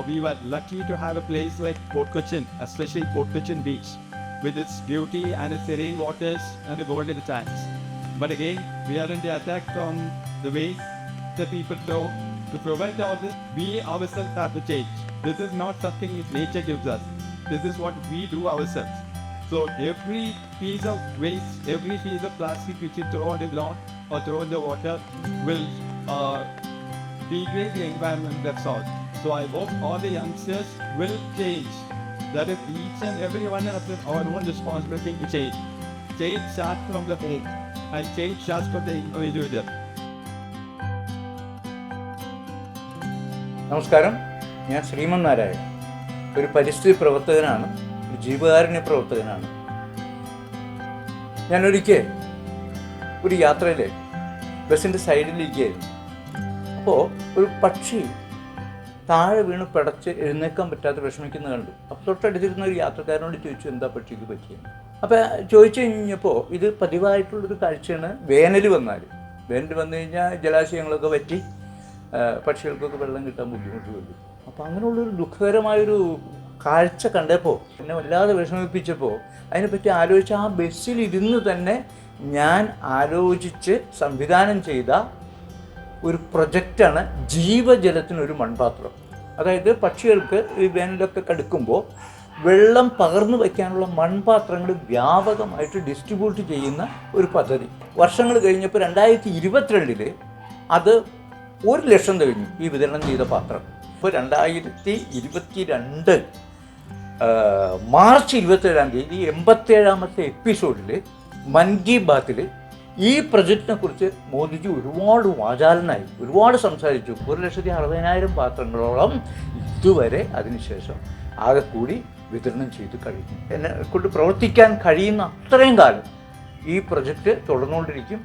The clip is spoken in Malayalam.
We were lucky to have a place like Port Cochin, especially Port Cochin Beach, with its beauty and its serene waters and the golden sands. But again, we are under attack from the ways the people throw. To prevent all this, we ourselves have to change. This is not something that nature gives us. This is what we do ourselves. So every piece of waste, every piece of plastic which is thrown in the lawn or thrown in the water will degrade the environment, that's all. So I hope all the youngsters will change. That is, each and every one has our own responsibility to change. Change starts from the home and change starts from the individual. നമസ്കാരം, ഞാൻ ശ്രീമൻ നാരായണൻ. ഒരു പരിസ്ഥിതി പ്രവർത്തകനാണ്, ഒരു ജീവകാരുണ്യ പ്രവർത്തകനാണ്. ഞാനൊരിക്കൽ ഒരു യാത്രയിൽ ബസ്സിൻ്റെ സൈഡിലിരിക്കുകയായിരുന്നു. അപ്പോൾ ഒരു പക്ഷി താഴെ വീണ് പിടച്ച് എഴുന്നേക്കാൻ പറ്റാതെ വിഷമിക്കുന്ന കണ്ടു. അപ്പോൾ തൊട്ടടുത്തിരുന്ന ഒരു യാത്രക്കാരനോട് ചോദിച്ചു, എന്താ പക്ഷിക്ക് പറ്റിയത്? അപ്പോൾ ചോദിച്ചു കഴിഞ്ഞപ്പോൾ ഇത് പതിവായിട്ടുള്ളൊരു കാഴ്ചയാണ്. വേനൽ വന്നു കഴിഞ്ഞാൽ ജലാശയങ്ങളൊക്കെ വറ്റി പക്ഷികൾക്കൊക്കെ വെള്ളം കിട്ടാൻ ബുദ്ധിമുട്ട് വരും. അപ്പോൾ അങ്ങനെയുള്ളൊരു ദുഃഖകരമായൊരു കാഴ്ച കണ്ടപ്പോൾ എന്നെ വല്ലാതെ വിഷമിപ്പിച്ചപ്പോൾ അതിനെപ്പറ്റി ആലോചിച്ച് ആ ബസ്സിലിരുന്ന് തന്നെ ഞാൻ ആലോചിച്ച് സംവിധാനം ചെയ്ത ഒരു പ്രൊജക്റ്റാണ് ജീവജലത്തിനൊരു മൺപാത്രം. അതായത് പക്ഷികൾക്ക് ഈ വേനലൊക്കെ കടുക്കുമ്പോൾ വെള്ളം പകർന്നു വയ്ക്കാനുള്ള മൺപാത്രങ്ങൾ വ്യാപകമായിട്ട് ഡിസ്ട്രിബ്യൂട്ട് ചെയ്യുന്ന ഒരു പദ്ധതി. വർഷങ്ങൾ കഴിഞ്ഞപ്പോൾ 2022 അത് 1,00,000 കഴിഞ്ഞു ഈ വിതരണം ചെയ്ത പാത്രം. ഇപ്പോൾ 2022 മാർച്ച് 27 87ാമത്തെ എപ്പിസോഡിൽ മൻ കി ബാത്തിൽ ഈ പ്രൊജക്റ്റിനെ കുറിച്ച് മോദിജി ഒരുപാട് വാചാലനായി, ഒരുപാട് സംസാരിച്ചു. 1,60,000 പാത്രങ്ങളോളം ഇതുവരെ അതിനുശേഷം ആകെ കൂടി വിതരണം ചെയ്ത് കഴിഞ്ഞു. എന്നെ കൊണ്ട് പ്രവർത്തിക്കാൻ കഴിയുന്ന അത്രയും കാലം ഈ പ്രൊജക്റ്റ് തുടർന്നുകൊണ്ടിരിക്കും.